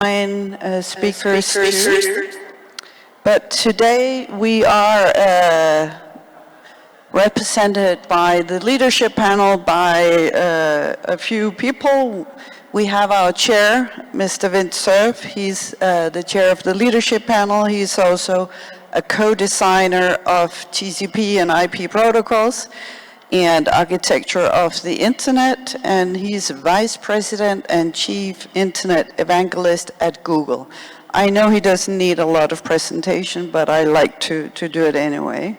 Speakers too. But today we are represented by the leadership panel by a few people. We have our chair, Mr. Vint Cerf. He's the chair of the leadership panel. He's also a co-designer of TCP and IP protocols and architecture of the internet, and he's vice president and chief internet evangelist at Google. I know he doesn't need a lot of presentation, but I like to do it anyway.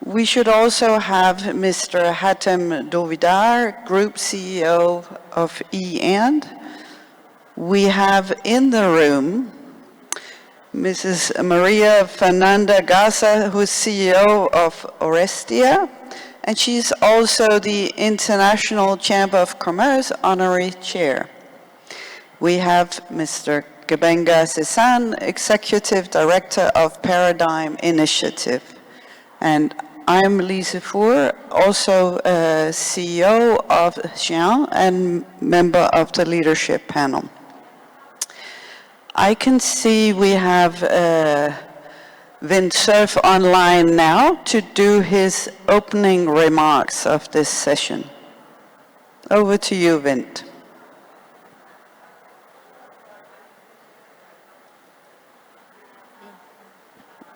We should also have Mr. Hatem Dovidar, Group CEO of E&. We have in the room Mrs. Maria Fernanda Garza, who's CEO of Orestia, and she's also the International Chamber of Commerce Honorary Chair. We have Mr. Gebenga Sesan, Executive Director of Paradigm Initiative. And I'm Lise Fuhr, also CEO of Xi'an and member of the leadership panel. I can see we have Vint Cerf online now to do his opening remarks of this session. Over to you, Vint.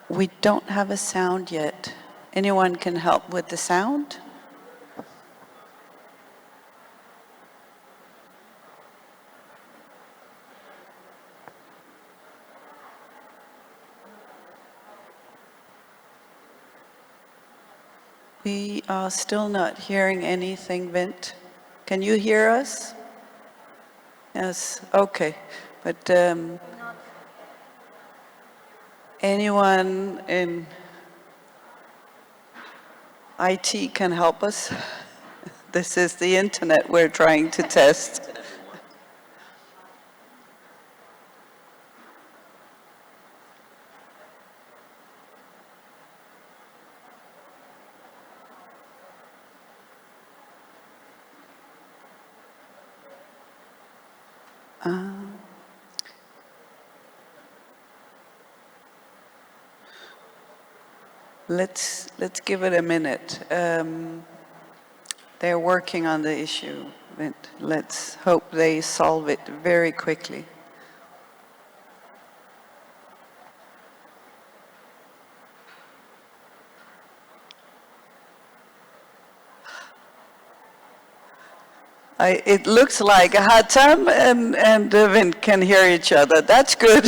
We don't have a sound yet. Anyone can help with the sound? We are still not hearing anything, Vint. Can you hear us? Yes, okay. But anyone in IT can help us? This is the internet we're trying to test. Let's give it a minute. They're working on the issue. Let's hope they solve it very quickly. It looks like Hatem and Vint can hear each other. That's good.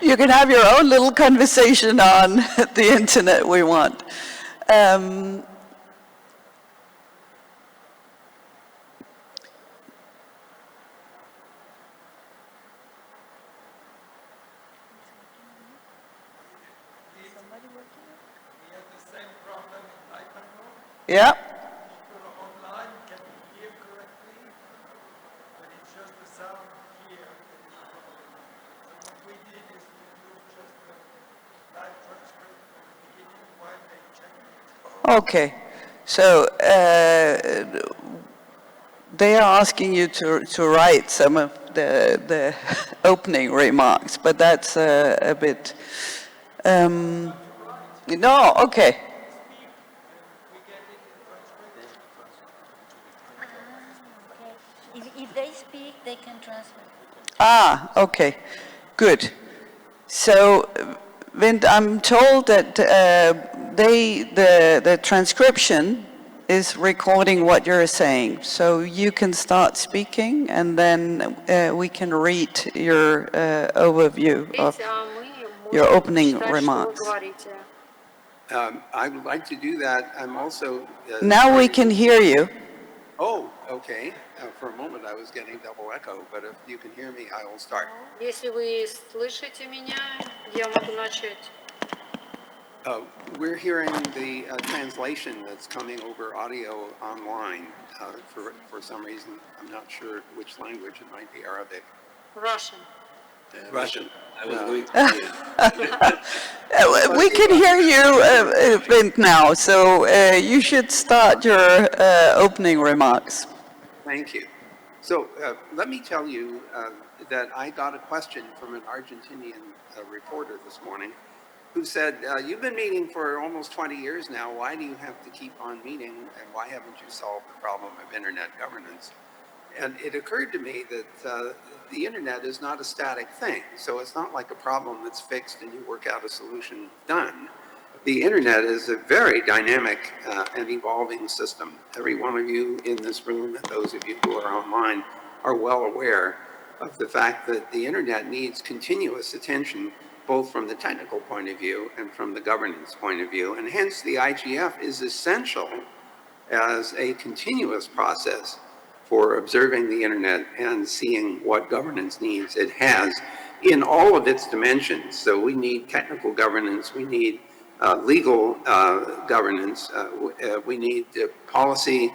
You can have your own little conversation on the internet we want. Yeah. Okay, so they are asking you to write some of the opening remarks, but that's a bit, no, okay. If they speak, they can translate. Ah, okay, good. So, Vint, I'm told that the transcription is recording what you're saying. So you can start speaking and then we can read your overview of your opening remarks. I would like to do that. I'm also... now we can hear you. Oh, okay. For a moment I was getting double echo, but if you can hear me, I will start. Если вы слышите меня, я могу начать. We're hearing the translation that's coming over audio online. For some reason, I'm not sure which language. It might be Arabic. Russian. Russian. I was going to we can hear you, Vint, now, so you should start your opening remarks. Thank you. So let me tell you that I got a question from an Argentinian reporter this morning who said, you've been meeting for almost 20 years now. Why do you have to keep on meeting, and why haven't you solved the problem of internet governance? And it occurred to me that the internet is not a static thing. So it's not like a problem that's fixed and you work out a solution, done. The internet is a very dynamic and evolving system. Every one of you in this room and those of you who are online are well aware of the fact that the internet needs continuous attention, both from the technical point of view and from the governance point of view. And hence the IGF is essential as a continuous process for observing the internet and seeing what governance needs it has in all of its dimensions. So we need technical governance, we need legal governance, we need policy,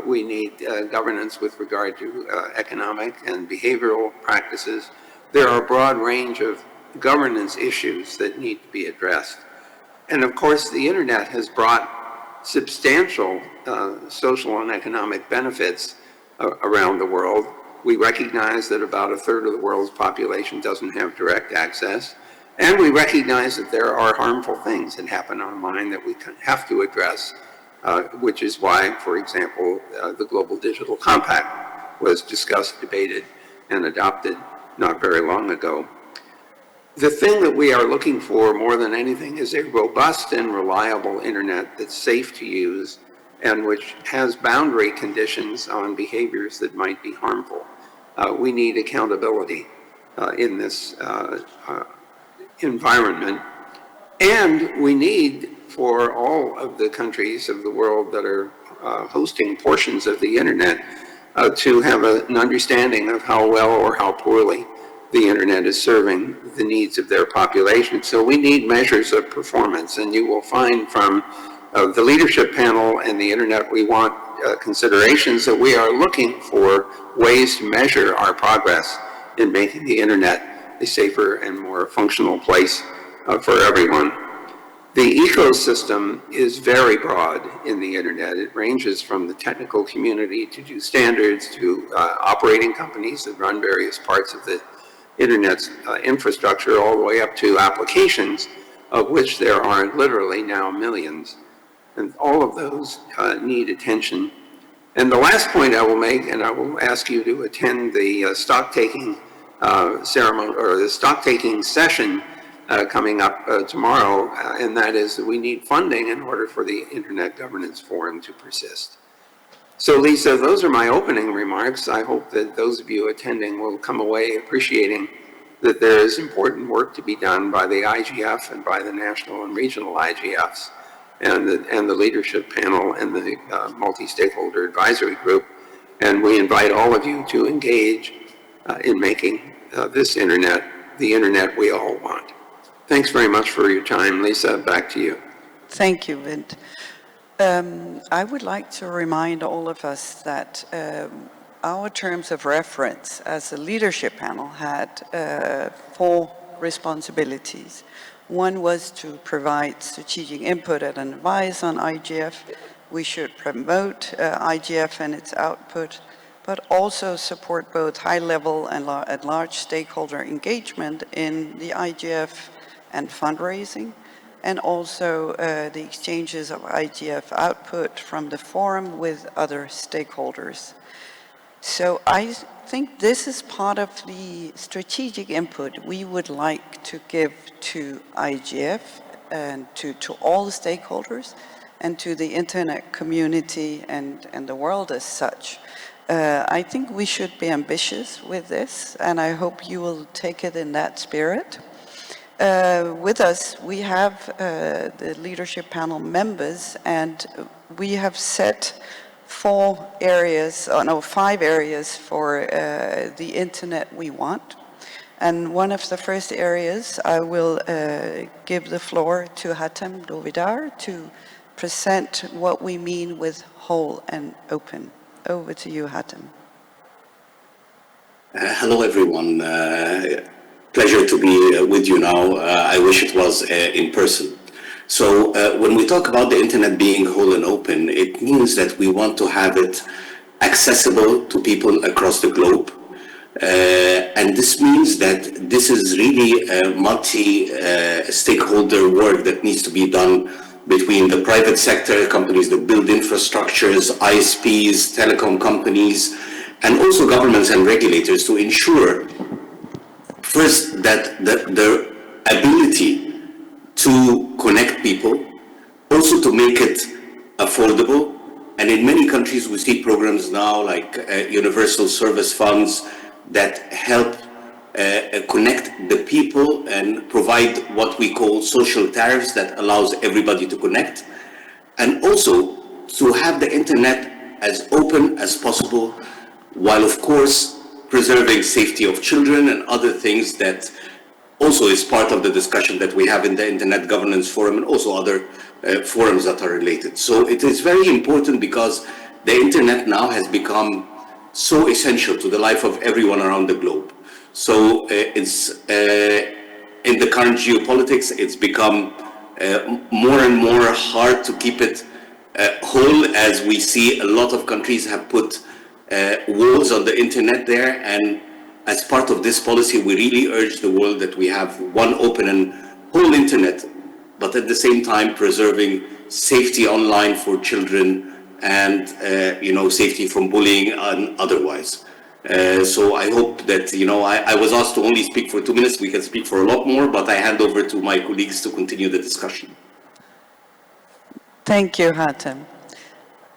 we need governance with regard to economic and behavioral practices. There are a broad range of governance issues that need to be addressed. And of course, the internet has brought substantial social and economic benefits around the world. We recognize that about a third of the world's population doesn't have direct access. And we recognize that there are harmful things that happen online that we have to address, which is why, for example, the Global Digital Compact was discussed, debated, and adopted not very long ago. The thing that we are looking for more than anything is a robust and reliable internet that's safe to use and which has boundary conditions on behaviors that might be harmful. We need accountability in this environment. And we need, for all of the countries of the world that are hosting portions of the internet, to have an understanding of how well or how poorly the internet is serving the needs of their population. So we need measures of performance, and you will find from the leadership panel and the Internet We Want considerations that we are looking for ways to measure our progress in making the internet a safer and more functional place for everyone. The ecosystem is very broad in the internet. It ranges from the technical community to do standards to operating companies that run various parts of the internet's infrastructure, all the way up to applications, of which there are literally now millions. And all of those need attention. And the last point I will make, and I will ask you to attend the stock-taking ceremony, or the stock-taking session coming up tomorrow, and that is that we need funding in order for the Internet Governance Forum to persist. So Lisa, those are my opening remarks. I hope that those of you attending will come away appreciating that there is important work to be done by the IGF and by the national and regional IGFs and the leadership panel and the multi-stakeholder advisory group. And we invite all of you to engage in making this internet the internet we all want. Thanks very much for your time. Lisa, back to you. Thank you, Vint. I would like to remind all of us that our terms of reference as a leadership panel had 4 responsibilities. One was to provide strategic input and advice on IGF. We should promote IGF and its output, but also support both high-level and large stakeholder engagement in the IGF and fundraising, and also the exchanges of IGF output from the forum with other stakeholders. So I think this is part of the strategic input we would like to give to IGF and to all the stakeholders and to the internet community and the world as such. I think we should be ambitious with this, and I hope you will take it in that spirit. With us, we have the leadership panel members, and we have set 5 areas for the internet we want. And one of the first areas, I will give the floor to Hatem Dovidar to present what we mean with whole and open. Over to you, Hatem. Hello, everyone. Pleasure to be with you now. I wish it was in person. So when we talk about the internet being whole and open, it means that we want to have it accessible to people across the globe. And this means that this is really a multi-stakeholder work that needs to be done between the private sector, companies that build infrastructures, ISPs, telecom companies, and also governments and regulators to ensure, first, that the ability to connect people, also to make it affordable. And in many countries, we see programs now like universal service funds that help connect the people and provide what we call social tariffs that allows everybody to connect. And also to have the internet as open as possible, while of course preserving safety of children and other things that also is part of the discussion that we have in the Internet Governance Forum and also other forums that are related. So it is very important because the internet now has become so essential to the life of everyone around the globe. So it's in the current geopolitics, it's become more and more hard to keep it whole, as we see a lot of countries have put walls on the internet there. And as part of this policy, we really urge the world that we have one open and whole internet, but at the same time preserving safety online for children and safety from bullying and otherwise. So I hope that, I was asked to only speak for 2 minutes. We can speak for a lot more, but I hand over to my colleagues to continue the discussion. Thank you, Hatem.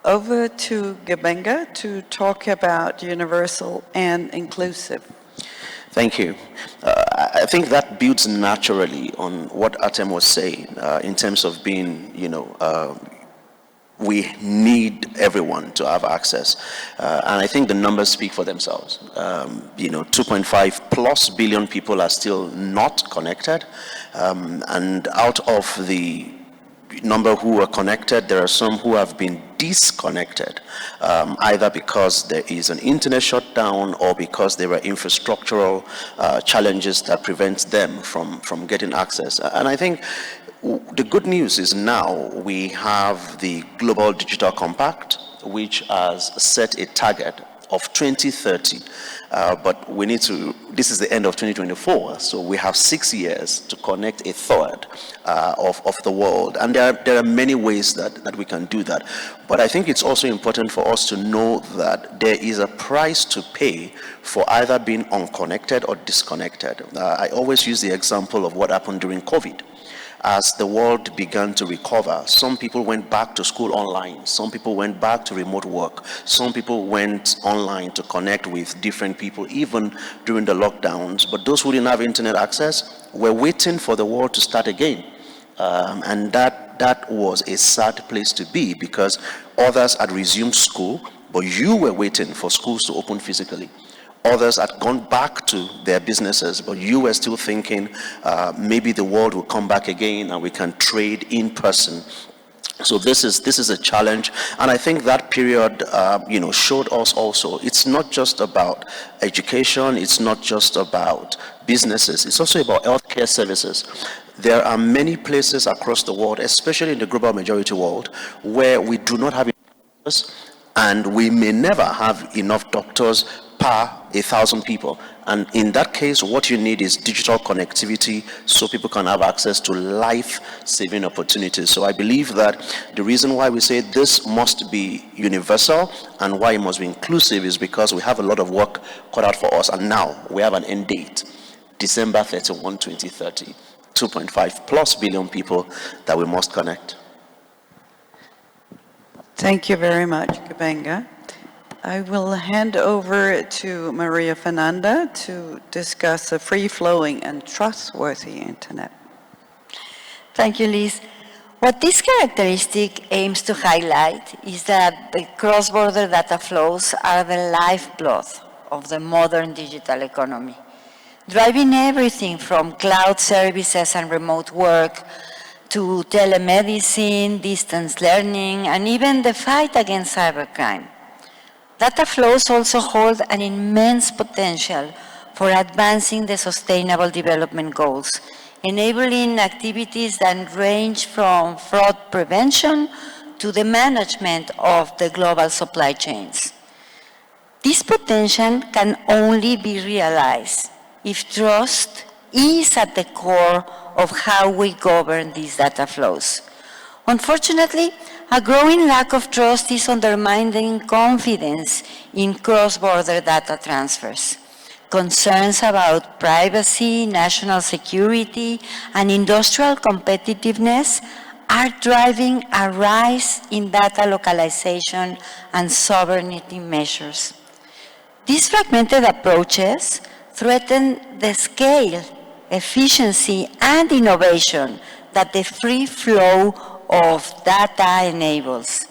Over to Gabenga to talk about universal and inclusive. Thank you. I think that builds naturally on what Hatem was saying in terms of being, we need everyone to have access. And I think the numbers speak for themselves. 2.5 plus billion people are still not connected. And out of the number who are connected, there are some who have been disconnected, either because there is an internet shutdown or because there are infrastructural challenges that prevent them from getting access. And I think the good news is now we have the Global Digital Compact, which has set a target of 2030, but we need to, this is the end of 2024, so we have 6 years to connect a third of the world. And there are many ways that we can do that. But I think it's also important for us to know that there is a price to pay for either being unconnected or disconnected. I always use the example of what happened during COVID. As the world began to recover, some people went back to school online, some people went back to remote work, some people went online to connect with different people, even during the lockdowns. But those who didn't have internet access were waiting for the world to start again. And that was a sad place to be, because others had resumed school, but you were waiting for schools to open physically. Others had gone back to their businesses, but you were still thinking maybe the world will come back again and we can trade in person. So this is a challenge, and I think that period, showed us also it's not just about education, it's not just about businesses, it's also about healthcare services. There are many places across the world, especially in the global majority world, where we do not have enough doctors, and we may never have enough doctors per 1,000 people. And in that case, what you need is digital connectivity so people can have access to life-saving opportunities. So I believe that the reason why we say this must be universal and why it must be inclusive is because we have a lot of work cut out for us. And now we have an end date, December 31, 2030. 2.5 plus billion people that we must connect. Thank you very much, Gabenga. I will hand over to Maria Fernanda to discuss a free-flowing and trustworthy internet. Thank you, Liz. What this characteristic aims to highlight is that the cross-border data flows are the lifeblood of the modern digital economy, driving everything from cloud services and remote work to telemedicine, distance learning, and even the fight against cybercrime. Data flows also hold an immense potential for advancing the Sustainable Development Goals, enabling activities that range from fraud prevention to the management of the global supply chains. This potential can only be realized if trust is at the core of how we govern these data flows. Unfortunately, a growing lack of trust is undermining confidence in cross-border data transfers. Concerns about privacy, national security, and industrial competitiveness are driving a rise in data localization and sovereignty measures. These fragmented approaches threaten the scale, efficiency, and innovation that the free flow of data enables.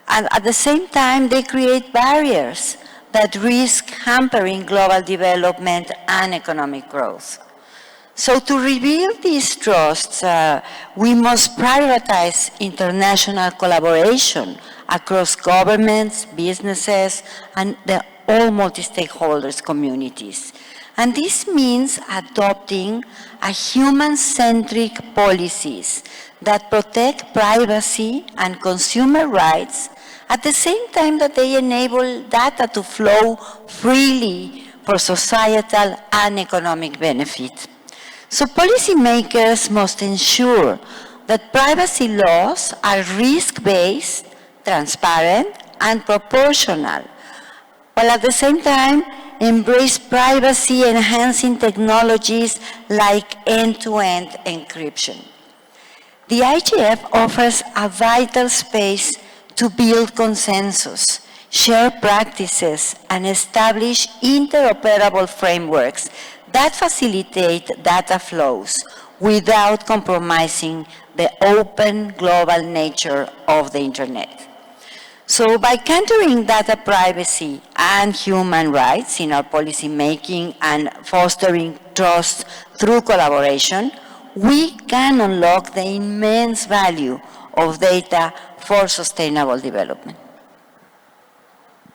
And at the same time, they create barriers that risk hampering global development and economic growth. So to rebuild these trusts, we must prioritize international collaboration across governments, businesses, and all multi-stakeholders communities. And this means adopting a human-centric policies that protect privacy and consumer rights at the same time that they enable data to flow freely for societal and economic benefit. So policymakers must ensure that privacy laws are risk-based, transparent, and proportional, while at the same time embrace privacy-enhancing technologies like end-to-end encryption. The IGF offers a vital space to build consensus, share practices, and establish interoperable frameworks that facilitate data flows without compromising the open global nature of the Internet. So by countering data privacy and human rights in our policy making and fostering trust through collaboration, we can unlock the immense value of data for sustainable development.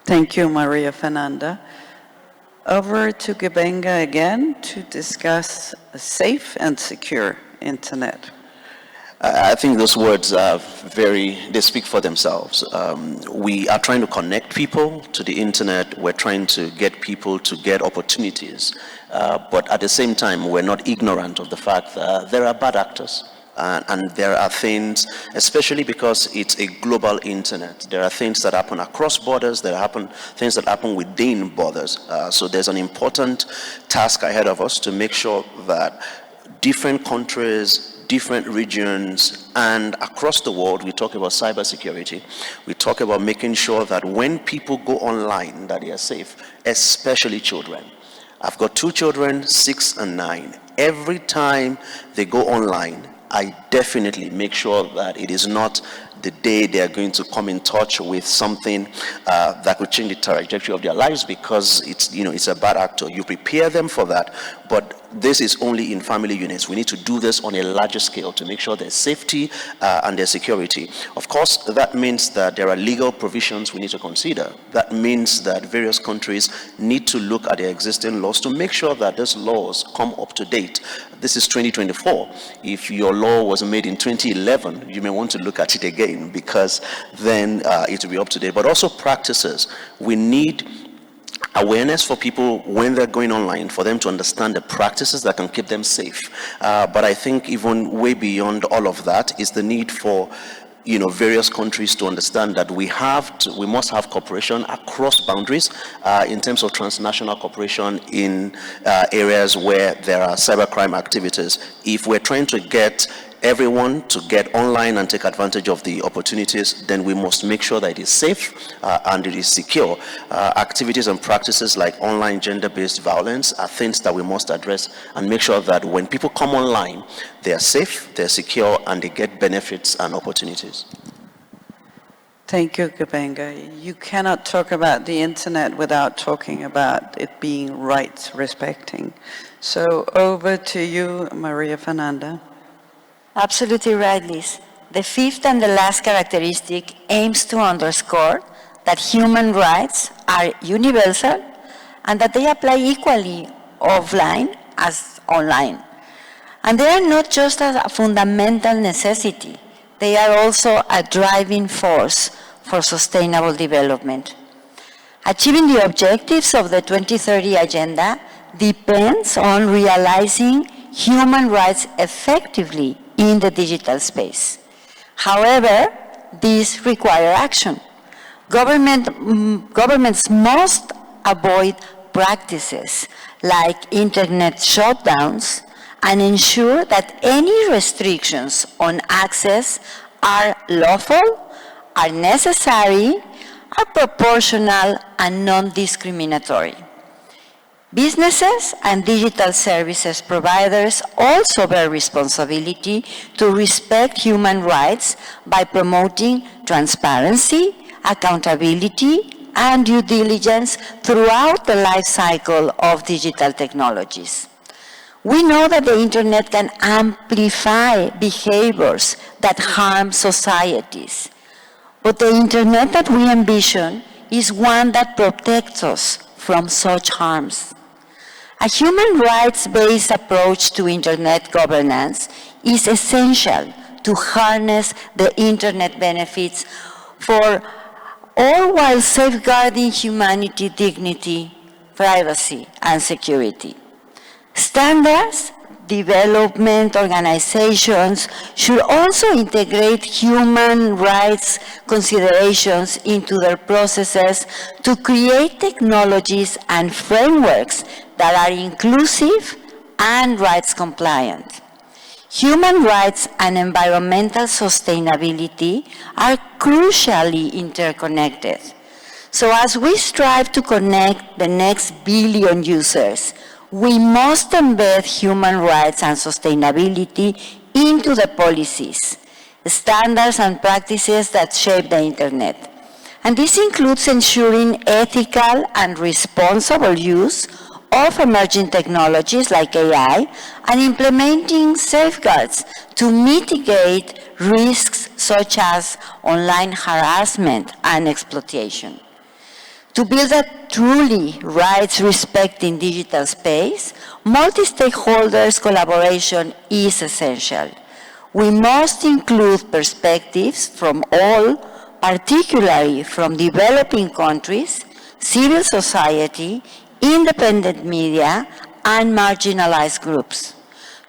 Thank you, Maria Fernanda. Over to Gebenga again to discuss a safe and secure internet. I think those words are they speak for themselves. We are trying to connect people to the internet. We're trying to get people to get opportunities. But at the same time, we're not ignorant of the fact that there are bad actors. And there are things, especially because it's a global internet, there are things that happen across borders, there are things that happen within borders. So there's an important task ahead of us to make sure that different countries, different regions, and across the world, we talk about cybersecurity. We talk about making sure that when people go online, that they are safe, especially children. I've got 2 children, 6 and 9. Every time they go online, I definitely make sure that it is not the day they are going to come in touch with something that could change the trajectory of their lives, because it's a bad actor. You prepare them for that, but this is only in family units. We need to do this on a larger scale to make sure there's safety and there's security. Of course, that means that there are legal provisions we need to consider. That means that various countries need to look at their existing laws to make sure that those laws come up to date. This is 2024. If your law was made in 2011, you may want to look at it again, because then it will be up to date. But also practices. We need awareness for people when they're going online, for them to understand the practices that can keep them safe. But I think even way beyond all of that is the need for various countries to understand that we must have cooperation across boundaries in terms of transnational cooperation in areas where there are cybercrime activities. If we're trying to get everyone to get online and take advantage of the opportunities, then we must make sure that it is safe and it is secure. Activities and practices like online gender-based violence are things that we must address and make sure that when people come online, they are safe, they're secure, and they get benefits and opportunities. Thank you, Gebenga. You cannot talk about the internet without talking about it being rights respecting. So over to you, Maria Fernanda. Absolutely right, Liz. The fifth and the last characteristic aims to underscore that human rights are universal and that they apply equally offline as online. And they are not just a fundamental necessity, they are also a driving force for sustainable development. Achieving the objectives of the 2030 Agenda depends on realizing human rights effectively in the digital space. However, these require action. Governments must avoid practices like internet shutdowns and ensure that any restrictions on access are lawful, are necessary, are proportional, and non-discriminatory. Businesses and digital services providers also bear responsibility to respect human rights by promoting transparency, accountability, and due diligence throughout the life cycle of digital technologies. We know that the internet can amplify behaviors that harm societies, but the internet that we envision is one that protects us from such harms. A human rights-based approach to internet governance is essential to harness the internet benefits for all while safeguarding humanity, dignity, privacy, and security. Standards development organizations should also integrate human rights considerations into their processes to create technologies and frameworks that are inclusive and rights compliant. Human rights and environmental sustainability are crucially interconnected. So as we strive to connect the next billion users, we must embed human rights and sustainability into the policies, standards, and practices that shape the internet. And this includes ensuring ethical and responsible use of emerging technologies like AI and implementing safeguards to mitigate risks such as online harassment and exploitation. To build a truly rights-respecting digital space, multi-stakeholders collaboration is essential. We must include perspectives from all, particularly from developing countries, civil society, independent media, and marginalized groups.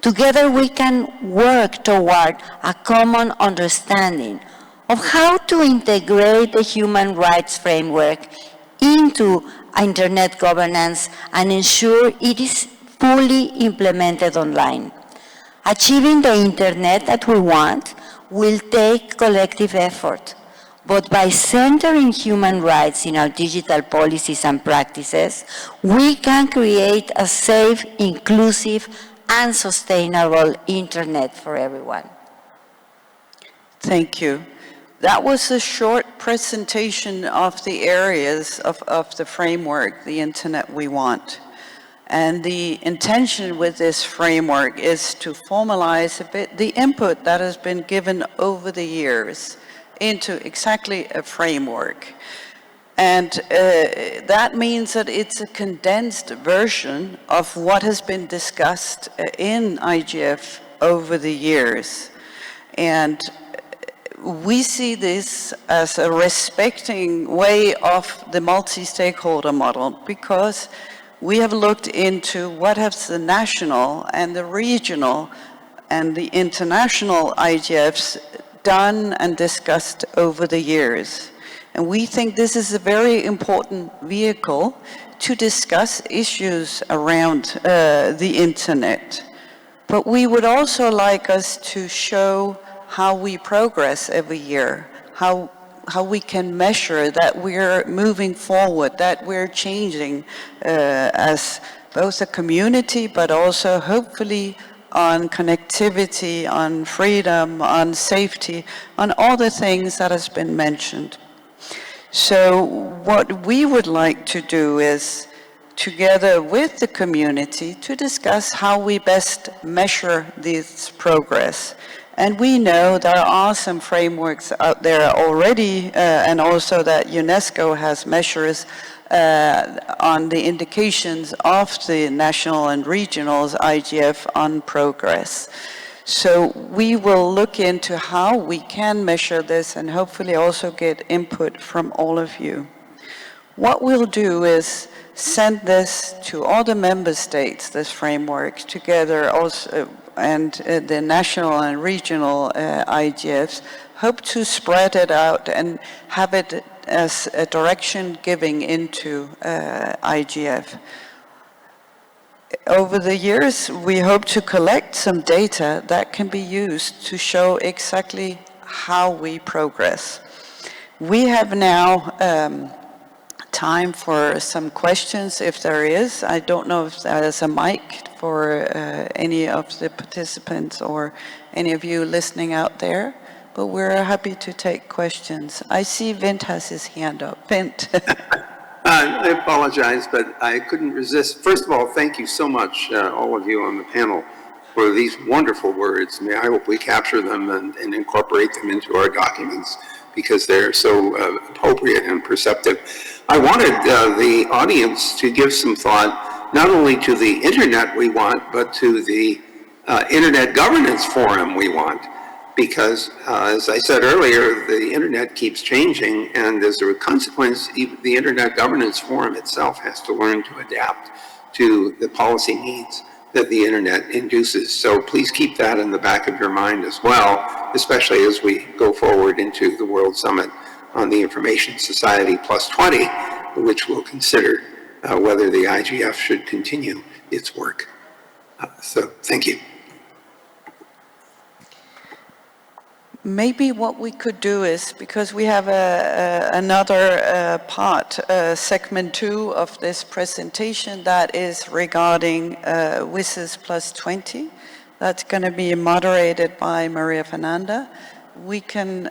Together we can work toward a common understanding of how to integrate the human rights framework into internet governance and ensure it is fully implemented online. Achieving the internet that we want will take collective effort, but by centering human rights in our digital policies and practices, we can create a safe, inclusive, and sustainable internet for everyone. Thank you. That was a short presentation of the areas of the framework, the internet we want. And the intention with this framework is to formalize a bit the input that has been given over the years into exactly a framework. And that means that it's a condensed version of what has been discussed in IGF over the years. And we see this as a respecting way of the multi-stakeholder model because we have looked into what has the national and the regional and the international IGFs done and discussed over the years. And we think this is a very important vehicle to discuss issues around the internet. But we would also like us to show how we progress every year, how we can measure that we're moving forward, that we're changing as both a community, but also hopefully on connectivity, on freedom, on safety, on all the things that has been mentioned. So what we would like to do is, together with the community, to discuss how we best measure this progress. And we know there are some frameworks out there already, and also that UNESCO has measures on the indications of the national and regionals IGF on progress. So we will look into how we can measure this and hopefully also get input from all of you. what we'll do is send this to all the member states, this framework, together also, and the national and regional IGFs, hope to spread it out and have it as a direction giving into IGF. Over the years, we hope to collect some data that can be used to show exactly how we progress. We have now time for some questions, if there is. I don't know if there is a mic for any of the participants or any of you listening out there, but we're happy to take questions. I see Vint has his hand up. Vint. I apologize, but I couldn't resist. First of all, thank you so much, all of you on the panel, for these wonderful words. I hope we capture them and incorporate them into our documents, because they're so appropriate and perceptive. I wanted the audience to give some thought, not only to the internet we want, but to the Internet Governance Forum we want. Because, as I said earlier, the internet keeps changing, and as a consequence, the Internet Governance Forum itself has to learn to adapt to the policy needs that the internet induces. So please keep that in the back of your mind as well, especially as we go forward into the World Summit on the Information Society Plus 20, which will consider whether the IGF should continue its work. So thank you. Maybe what we could do is, because we have another part, segment 2 of this presentation that is regarding WSIS Plus 20. That's going to be moderated by Maria Fernanda. We can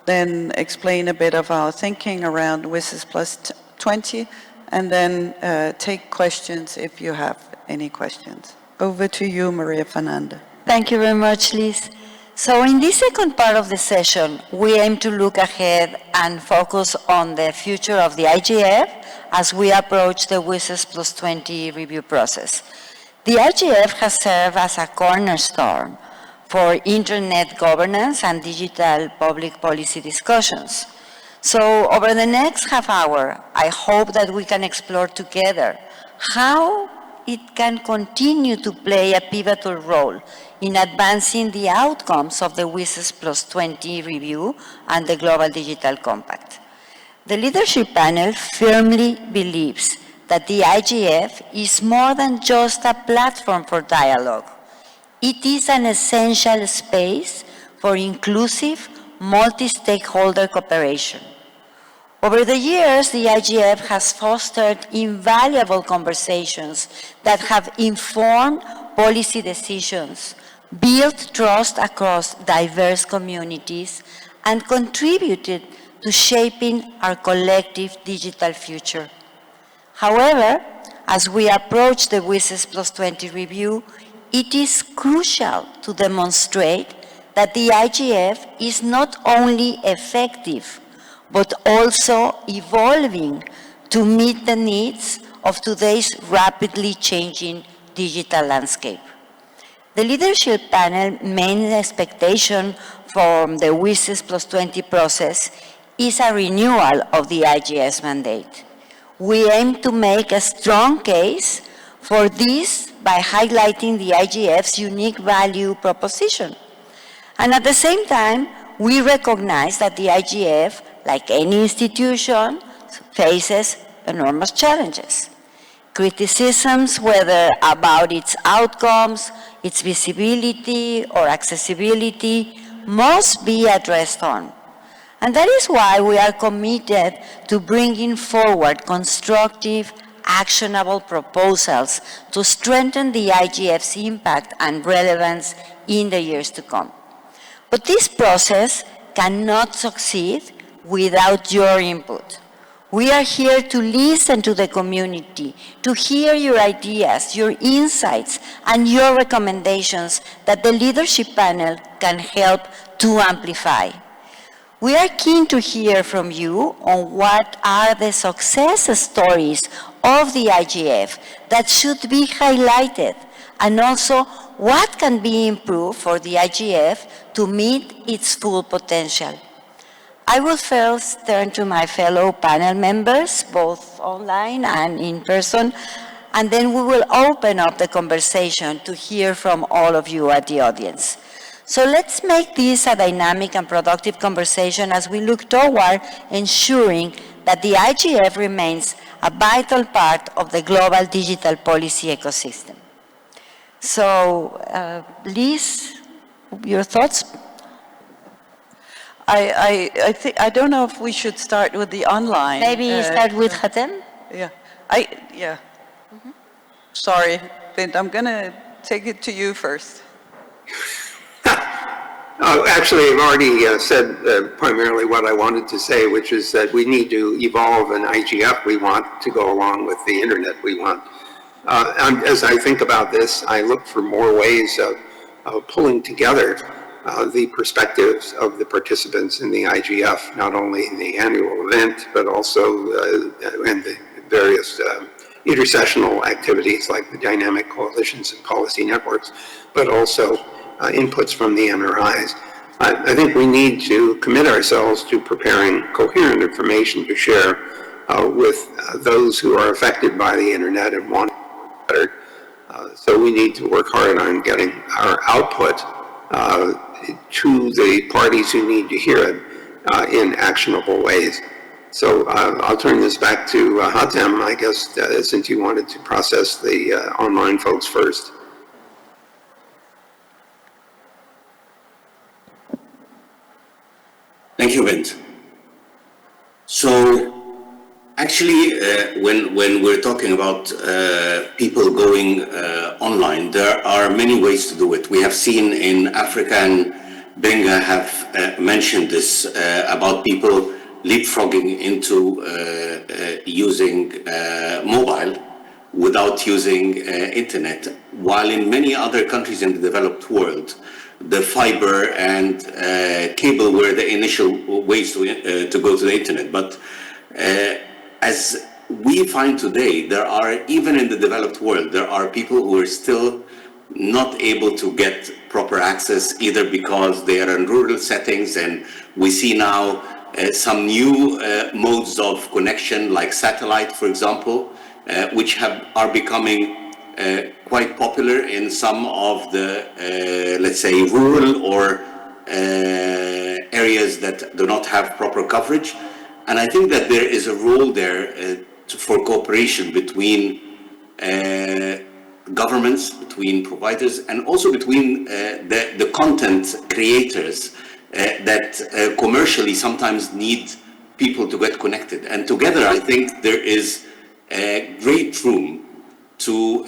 then explain a bit of our thinking around WSIS Plus 20, and then take questions if you have any questions. Over to you, Maria Fernanda. Thank you very much, Liz. So in this second part of the session, we aim to look ahead and focus on the future of the IGF as we approach the WSIS Plus 20 review process. The IGF has served as a cornerstone for internet governance and digital public policy discussions. So over the next half hour, I hope that we can explore together how it can continue to play a pivotal role in advancing the outcomes of the WSIS Plus 20 review and the Global Digital Compact. The leadership panel firmly believes that the IGF is more than just a platform for dialogue. It is an essential space for inclusive, multi-stakeholder cooperation. Over the years, the IGF has fostered invaluable conversations that have informed policy decisions, built trust across diverse communities, and contributed to shaping our collective digital future. However, as we approach the WSIS Plus 20 review, it is crucial to demonstrate that the IGF is not only effective, but also evolving to meet the needs of today's rapidly changing digital landscape. The leadership panel main expectation from the WSIS Plus 20 process is a renewal of the IGF's mandate. We aim to make a strong case for this by highlighting the IGF's unique value proposition. And at the same time, we recognize that the IGF, like any institution, faces enormous challenges. Criticisms, whether about its outcomes, its visibility, or accessibility, must be addressed on. And that is why we are committed to bringing forward constructive, actionable proposals to strengthen the IGF's impact and relevance in the years to come. But this process cannot succeed without your input. We are here to listen to the community, to hear your ideas, your insights, and your recommendations that the leadership panel can help to amplify. We are keen to hear from you on what are the success stories of the IGF that should be highlighted, and also what can be improved for the IGF to meet its full potential. I will first turn to my fellow panel members, both online and in person, and then we will open up the conversation to hear from all of you at the audience. So let's make this a dynamic and productive conversation as we look toward ensuring that the IGF remains a vital part of the global digital policy ecosystem. So, Liz, your thoughts? I don't know if we should start with the online. Maybe start with Hatem? Yeah. Sorry, Bint, I'm going to take it to you first. Actually, I've already said primarily what I wanted to say, which is that we need to evolve an IGF we want to go along with the internet we want. As I think about this, I look for more ways of pulling together the perspectives of the participants in the IGF, not only in the annual event, but also in the various intersessional activities like the dynamic coalitions and policy networks, but also inputs from the NRIs. I think we need to commit ourselves to preparing coherent information to share with those who are affected by the internet and want better. So we need to work hard on getting our output to the parties who need to hear it in actionable ways. So I'll turn this back to Hatem, I guess, since you wanted to process the online folks first. Thank you, Bint. So, actually, when we're talking about people going online, there are many ways to do it. We have seen in Africa, and Benga have mentioned this, about people leapfrogging into using mobile without using internet, while in many other countries in the developed world, the fiber and cable were the initial ways to go to the internet. But as we find today, there are, even in the developed world, there are people who are still not able to get proper access, either because they are in rural settings, and we see now some new modes of connection, like satellite, for example, which are becoming quite popular in some of the, let's say, rural or areas that do not have proper coverage. And I think that there is a role there for cooperation between governments, between providers, and also between the content creators that commercially sometimes need people to get connected. And together, I think there is a great room to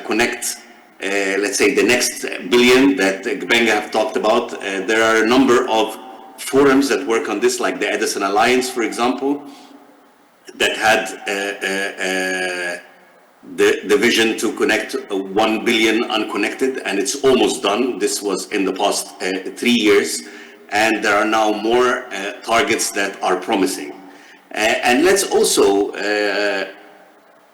connect, let's say, the next billion that Benga have talked about. There are a number of forums that work on this, like the Edison Alliance, for example, that had the vision to connect 1 billion unconnected, and it's almost done. This was in the past 3 years, and there are now more targets that are promising. And let's also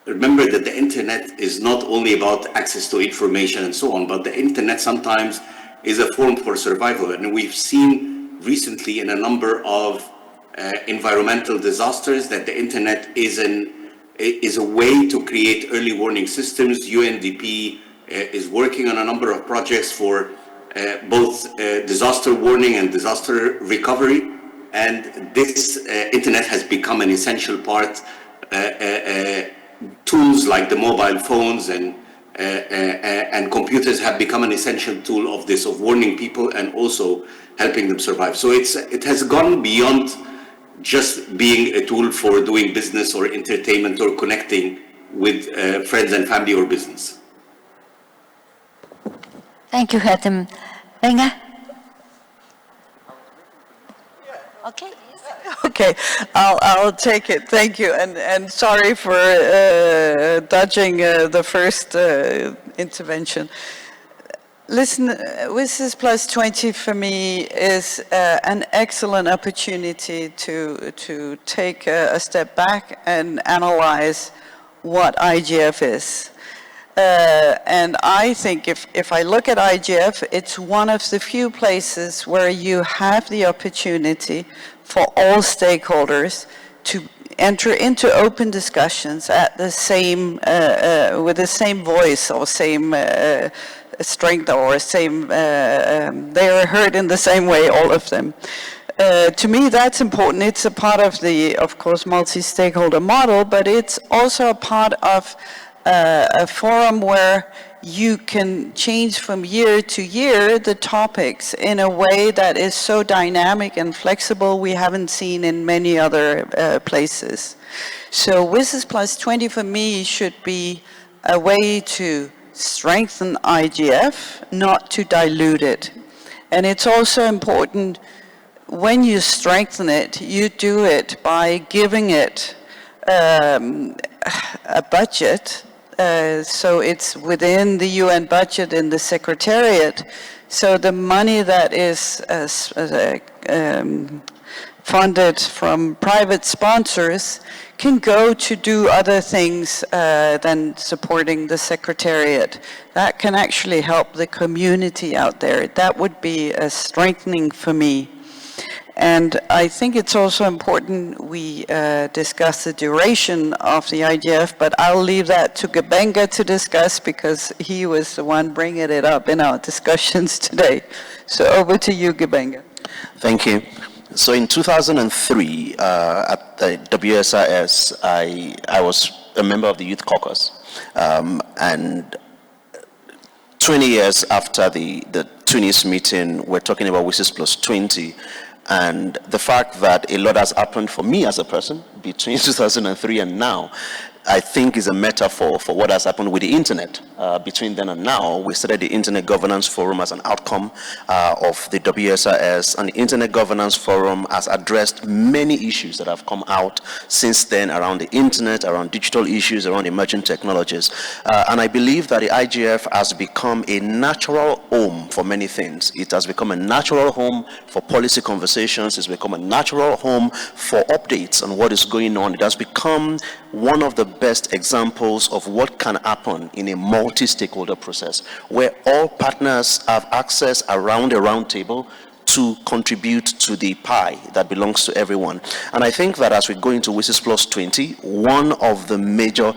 remember that the internet is not only about access to information and so on, but the internet sometimes is a form for survival. And we've seen recently in a number of environmental disasters that the internet is a way to create early warning systems. UNDP is working on a number of projects for both disaster warning and disaster recovery. And this internet has become an essential part. Tools like the mobile phones and computers have become an essential tool of this, of warning people and also helping them survive. So it has gone beyond just being a tool for doing business or entertainment or connecting with friends and family or business. Thank you, Hatem. Venga. Okay. Okay, I'll take it. Thank you, and sorry for dodging the first intervention. Listen, WSIS Plus 20 for me is an excellent opportunity to take a step back and analyze what IGF is. And I think if I look at IGF, it's one of the few places where you have the opportunity for all stakeholders to enter into open discussions at the same, with the same voice or same strength or same, they are heard in the same way, all of them. To me, that's important. It's a part of the, of course, multi-stakeholder model, but it's also a part of a forum where you can change from year to year the topics in a way that is so dynamic and flexible we haven't seen in many other places. So WSIS Plus 20 for me should be a way to strengthen IGF, not to dilute it. And it's also important when you strengthen it, you do it by giving it a budget. So it's within the UN budget in the Secretariat. So the money that is funded from private sponsors can go to do other things than supporting the Secretariat. That can actually help the community out there. That would be a strengthening for me. And I think it's also important we discuss the duration of the IGF, but I'll leave that to Gebenga to discuss because he was the one bringing it up in our discussions today. So over to you, Gebenga. Thank you. So in 2003, at the WSIS, I was a member of the Youth Caucus. And 20 years after the Tunis meeting, we're talking about WSIS Plus 20. And the fact that a lot has happened for me as a person between 2003 and now, I think is a metaphor for what has happened with the internet. Between then and now, we started the Internet Governance Forum as an outcome of the WSIS, and the Internet Governance Forum has addressed many issues that have come out since then around the internet, around digital issues, around emerging technologies. And I believe that the IGF has become a natural home for many things. It has become a natural home for policy conversations. It's become a natural home for updates on what is going on. It has become one of the best examples of what can happen in a multi-stakeholder process where all partners have access around a round table to contribute to the pie that belongs to everyone. And I think that as we go into WSIS Plus 20, one of the major,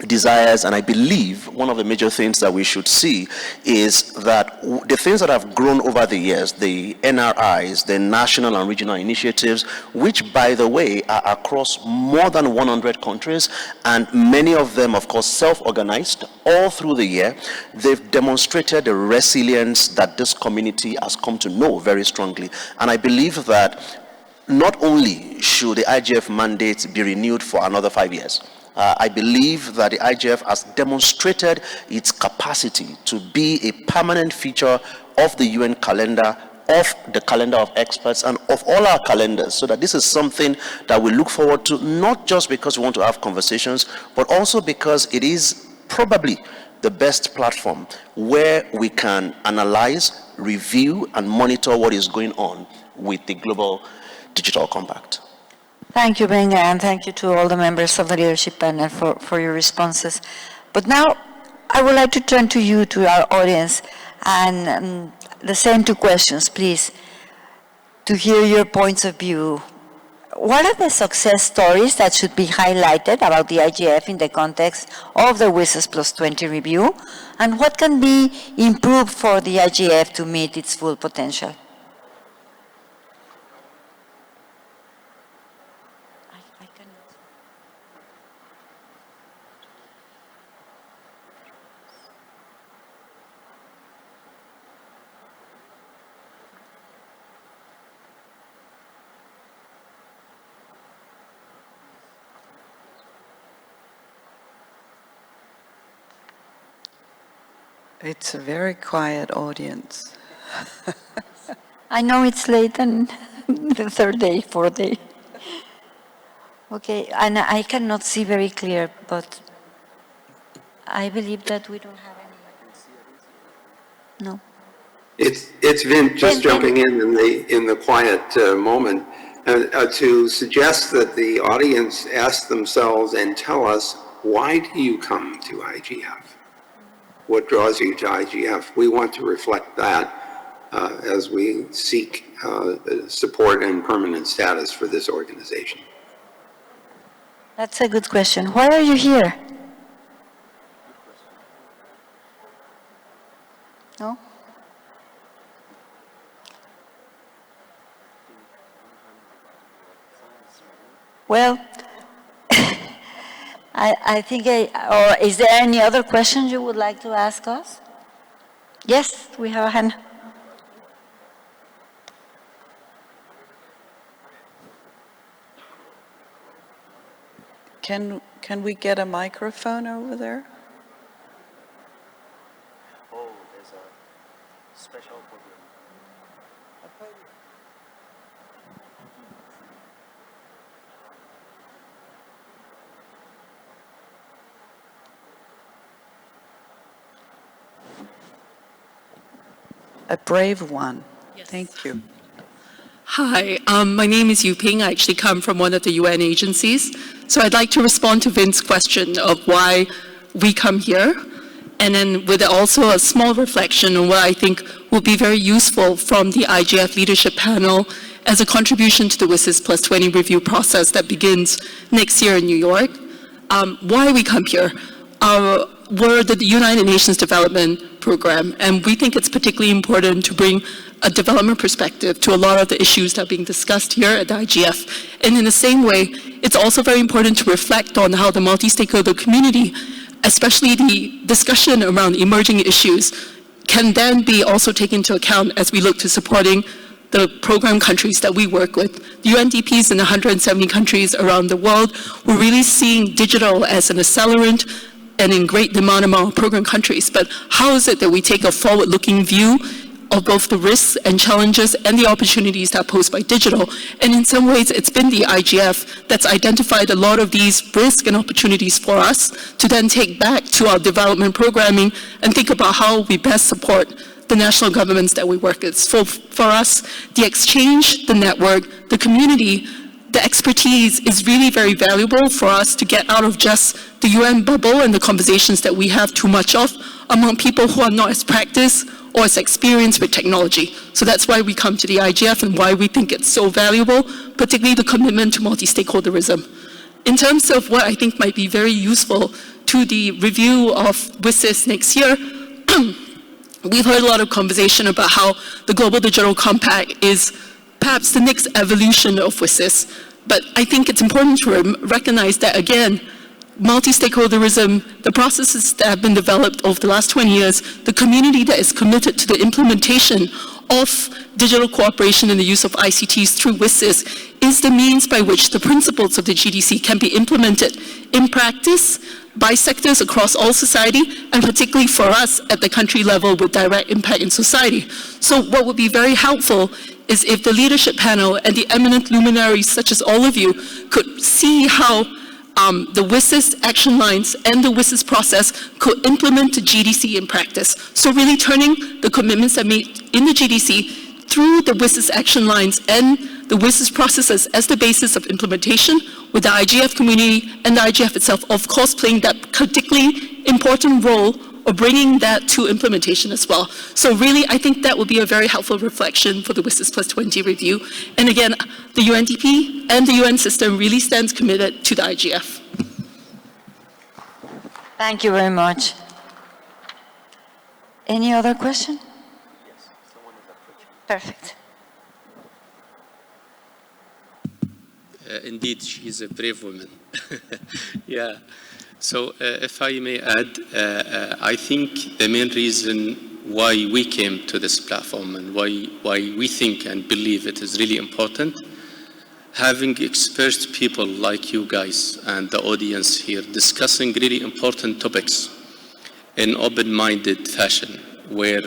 desires, and I believe one of the major things that we should see is that the things that have grown over the years, the NRIs, the national and regional initiatives, which by the way are across more than 100 countries, and many of them of course self-organized all through the year, they've demonstrated the resilience that this community has come to know very strongly. And I believe that not only should the IGF mandate be renewed for another 5 years, I believe that the IGF has demonstrated its capacity to be a permanent feature of the UN calendar, of the calendar of experts, and of all our calendars, so that this is something that we look forward to, not just because we want to have conversations, but also because it is probably the best platform where we can analyze, review, and monitor what is going on with the Global Digital Compact. Thank you, Benga, and thank you to all the members of the leadership panel for your responses. But now I would like to turn to you, to our audience, and the same two questions, please, to hear your points of view. What are the success stories that should be highlighted about the IGF in the context of the WSIS Plus 20 review, and what can be improved for the IGF to meet its full potential? It's a very quiet audience. I know it's late and the third day, fourth day. Okay, and I cannot see very clear, but I believe that we don't have any. No. It's Vint just jumping in the quiet moment to suggest that the audience ask themselves and tell us why do you come to IGF? What draws you to IGF? We want to reflect that as we seek support and permanent status for this organization. That's a good question. Why are you here? No? Well, I think, or is there any other questions you would like to ask us? Yes, we have a hand. Can we get a microphone over there? Oh, there's a special program. A brave one. Thank you. Hi, my name is Yu Ping. I actually come from one of the UN agencies. So I'd like to respond to Vince's question of why we come here, and then with also a small reflection on what I think will be very useful from the IGF leadership panel as a contribution to the WSIS Plus 20 review process that begins next year in New York. Why we come here? We're the United Nations Development Program, and we think it's particularly important to bring a development perspective to a lot of the issues that are being discussed here at the IGF. And in the same way, it's also very important to reflect on how the multi-stakeholder community, especially the discussion around emerging issues, can then be also taken into account as we look to supporting the program countries that we work with. The UNDPs in 170 countries around the world, we're really seeing digital as an accelerant and in great demand among program countries. But how is it that we take a forward-looking view of both the risks and challenges and the opportunities that are posed by digital? And in some ways, it's been the IGF that's identified a lot of these risks and opportunities for us to then take back to our development programming and think about how we best support the national governments that we work with. So for us, the exchange, the network, the community, the expertise is really very valuable for us to get out of just the UN bubble and the conversations that we have too much of among people who are not as practiced or as experienced with technology. So that's why we come to the IGF and why we think it's so valuable, particularly the commitment to multi-stakeholderism. In terms of what I think might be very useful to the review of WSIS next year, we've heard a lot of conversation about how the Global Digital Compact is perhaps the next evolution of WSIS. But I think it's important to recognize that, again, multi-stakeholderism, the processes that have been developed over the last 20 years, the community that is committed to the implementation of digital cooperation and the use of ICTs through WSIS is the means by which the principles of the GDC can be implemented in practice by sectors across all society, and particularly for us at the country level with direct impact in society. So what would be very helpful is if the leadership panel and the eminent luminaries such as all of you could see how the WSIS action lines and the WSIS process could implement the GDC in practice. So really turning the commitments that made in the GDC through the WSIS action lines and the WSIS processes as the basis of implementation, with the IGF community and the IGF itself, of course, playing that particularly important role of bringing that to implementation as well. So really, I think that would be a very helpful reflection for the WSIS Plus 20 review. And again, the UNDP and the UN system really stands committed to the IGF. Thank you very much. Any other question? Yes, someone is approaching. Perfect. Indeed, she is a brave woman. Yeah. So if I may add, I think the main reason why we came to this platform and why we think and believe it is really important, having experienced people like you guys and the audience here discussing really important topics in open-minded fashion, where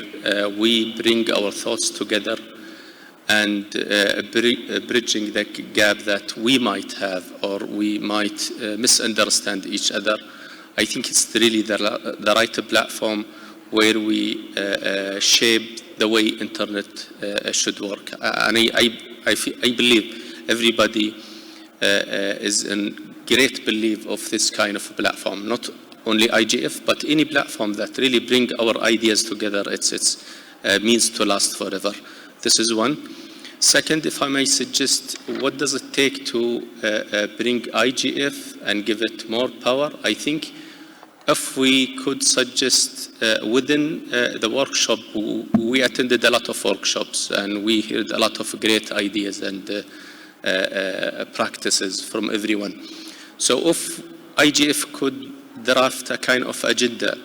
we bring our thoughts together and bridging the gap that we might have or we might misunderstand each other. I think it's really the right platform where we shape the way internet should work. And I believe everybody is in great belief of this kind of platform, not only IGF, but any platform that really bring our ideas together. It's means to last forever. This is one. Second, if I may suggest, what does it take to bring IGF and give it more power? I think if we could suggest within the workshop, we attended a lot of workshops and we heard a lot of great ideas and practices from everyone. So if IGF could draft a kind of agenda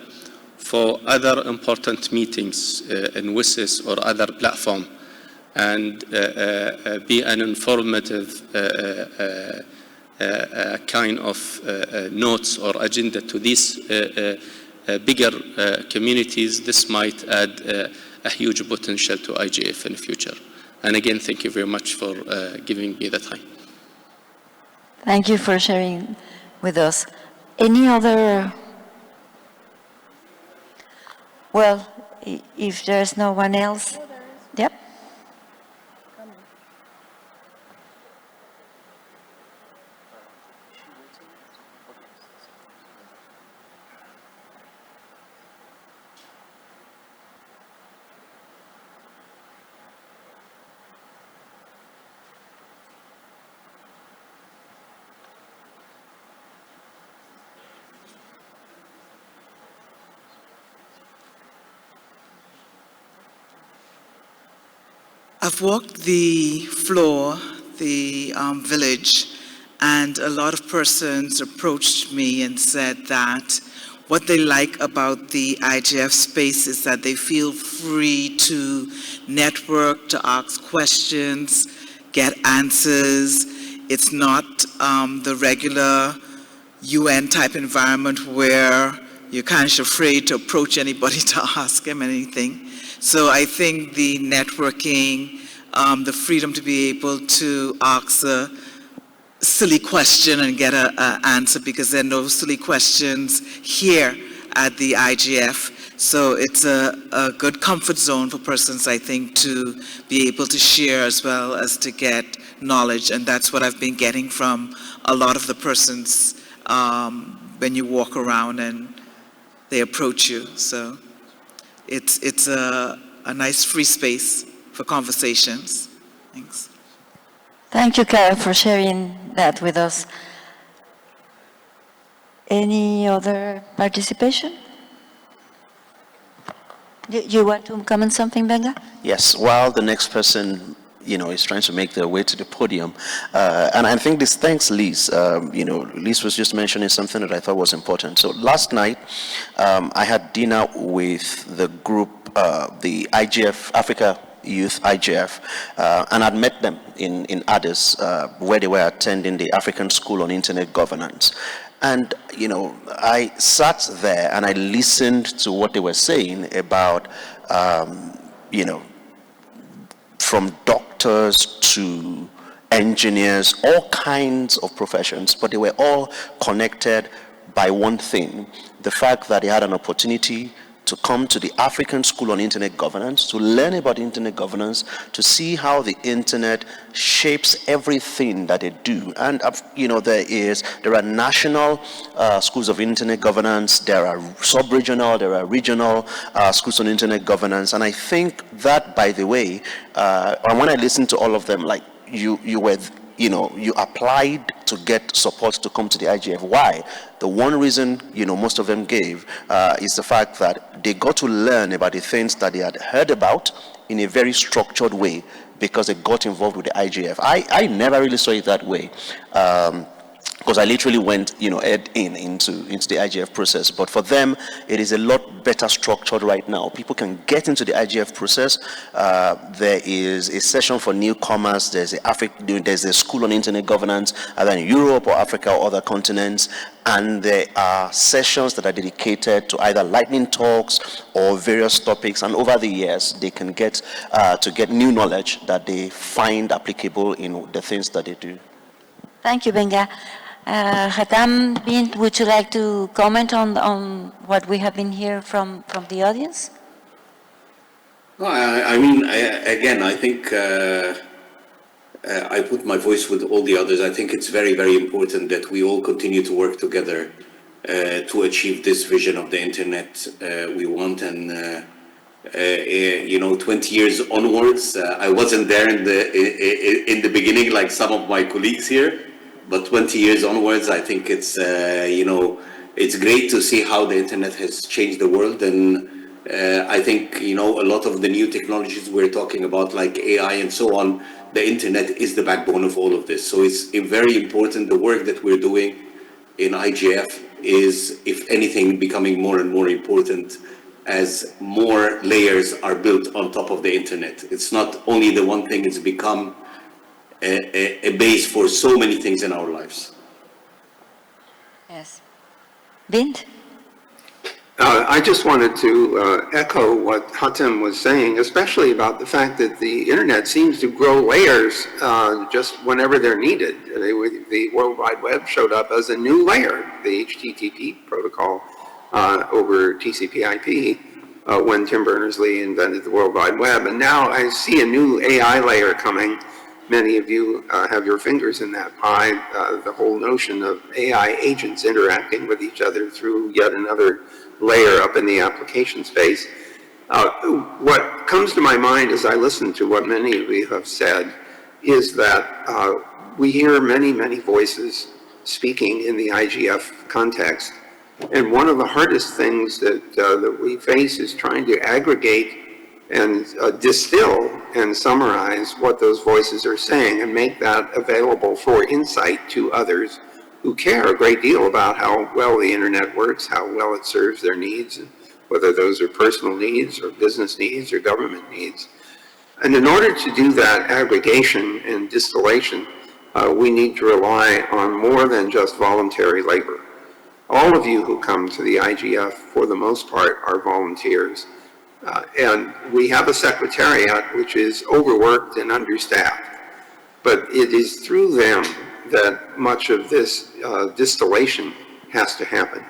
for other important meetings in WSIS or other platform, and be an informative kind of notes or agenda to these bigger communities, this might add a huge potential to IGF in the future. And again, thank you very much for giving me the time. Thank you for sharing with us. Any other? Well, if there's no one else, yep. I've walked the floor, the village, and a lot of persons approached me and said that what they like about the IGF space is that they feel free to network, to ask questions, get answers. It's not the regular UN type environment where you're kind of afraid to approach anybody to ask them anything. So I think the networking, the freedom to be able to ask a silly question and get an answer, because there are no silly questions here at the IGF. So it's a good comfort zone for persons, I think, to be able to share as well as to get knowledge. And that's what I've been getting from a lot of the persons when you walk around and they approach you. So it's a nice free space for conversations. Thanks. Thank you, Carol, for sharing that with us. Any other participation? You want to comment something, Benga? Yes, while the next person, is trying to make their way to the podium. And I think this thanks Liz. Liz was just mentioning something that I thought was important. So last night, I had dinner with the group, the IGF, Africa Youth IGF, and I'd met them in Addis, where they were attending the African School on Internet Governance. And, I sat there and I listened to what they were saying about, from doctors to engineers, all kinds of professions, but they were all connected by one thing, the fact that they had an opportunity to come to the African School on Internet Governance, to learn about Internet governance, to see how the Internet shapes everything that they do. And, there are national schools of Internet governance, there are sub-regional, there are regional schools on Internet governance. And I think that, by the way, and when I listened to all of them, like you applied to get support to come to the IGF. Why? The one reason, most of them gave is the fact that they got to learn about the things that they had heard about in a very structured way because they got involved with the IGF. I never really saw it that way. Because I literally went, head into the IGF process. But for them, it is a lot better structured right now. People can get into the IGF process. There is a session for newcomers. There's a school on internet governance, either in Europe or Africa or other continents. And there are sessions that are dedicated to either lightning talks or various topics. And over the years, they can get to get new knowledge that they find applicable in the things that they do. Thank you, Benga. Hatam Bint, would you like to comment on what we have been hearing from the audience? I think I put my voice with all the others. I think it's very, very important that we all continue to work together to achieve this vision of the internet we want. And 20 years onwards, I wasn't there in the beginning like some of my colleagues here, but 20 years onwards, I think it's it's great to see how the internet has changed the world. And I think a lot of the new technologies we're talking about, like AI and so on, the internet is the backbone of all of this. So it's very important. The work that we're doing in IGF is, if anything, becoming more and more important as more layers are built on top of the internet. It's not only the one thing, it's become a base for so many things in our lives. Yes. Bint? I just wanted to echo what Hatem was saying, especially about the fact that the internet seems to grow layers just whenever they're needed. The World Wide Web showed up as a new layer, the HTTP protocol over TCP/IP when Tim Berners-Lee invented the World Wide Web. And now I see a new AI layer coming. Many of you have your fingers in that pie, the whole notion of AI agents interacting with each other through yet another layer up in the application space. What comes to my mind as I listen to what many of you have said is that we hear many, many voices speaking in the IGF context. And one of the hardest things that we face is trying to aggregate and distill and summarize what those voices are saying and make that available for insight to others who care a great deal about how well the internet works, how well it serves their needs, and whether those are personal needs or business needs or government needs. And in order to do that aggregation and distillation, we need to rely on more than just voluntary labor. All of you who come to the IGF, for the most part, are volunteers. And we have a secretariat which is overworked and understaffed. But it is through them that much of this distillation has to happen.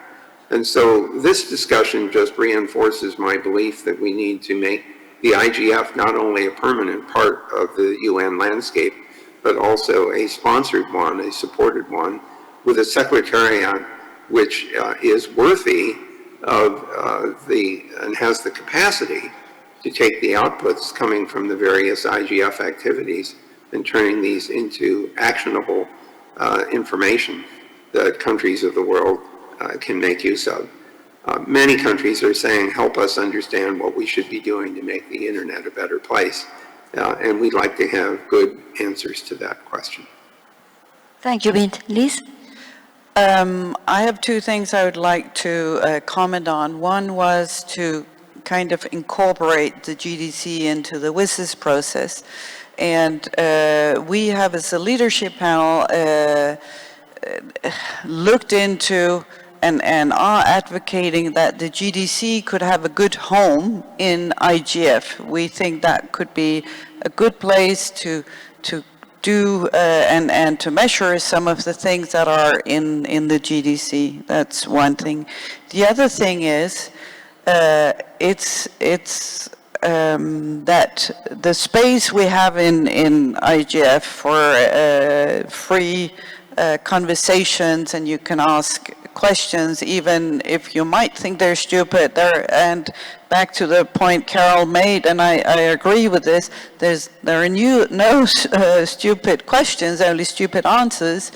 And so this discussion just reinforces my belief that we need to make the IGF not only a permanent part of the UN landscape, but also a sponsored one, a supported one, with a secretariat which is worthy of and has the capacity to take the outputs coming from the various IGF activities and turning these into actionable information that countries of the world can make use of. Many countries are saying, help us understand what we should be doing to make the internet a better place. And we'd like to have good answers to that question. Thank you, Bint. Liz? I have two things I would like to comment on. One was to kind of incorporate the GDC into the WSIS process. And we have, as a leadership panel, looked into and are advocating that the GDC could have a good home in IGF. We think that could be a good place to do and to measure some of the things that are in the GDC. That's one thing. The other thing is it's that the space we have in IGF for free conversations, and you can ask questions even if you might think they're stupid. And back to the point Carol made, and I agree with this, there are no stupid questions, only stupid answers.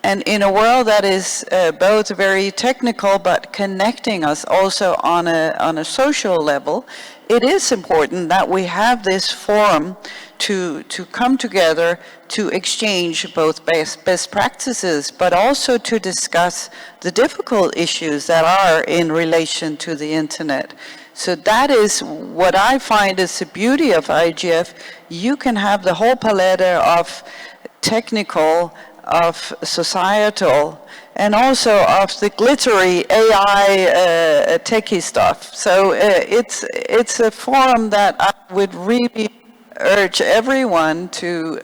And in a world that is both very technical but connecting us also on a social level, it is important that we have this forum to come together to exchange both best practices, but also to discuss the difficult issues that are in relation to the internet. So that is what I find is the beauty of IGF. You can have the whole palette of technical, of societal, and also of the glittery AI techie stuff. So it's a forum that I would really urge everyone to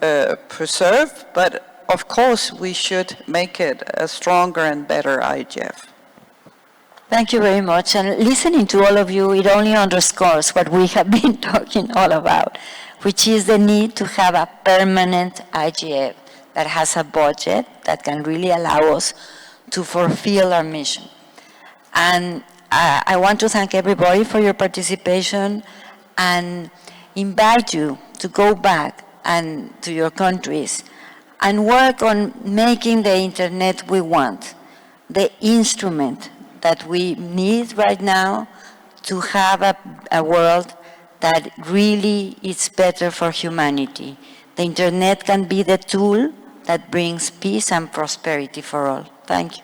preserve, but of course we should make it a stronger and better IGF. Thank you very much. And listening to all of you, it only underscores what we have been talking all about. which is the need to have a permanent IGF that has a budget that can really allow us to fulfill our mission. And I want to thank everybody for your participation and invite you to go back and to your countries and work on making the internet we want, the instrument that we need right now to have a world that really is better for humanity. The internet can be the tool that brings peace and prosperity for all. Thank you.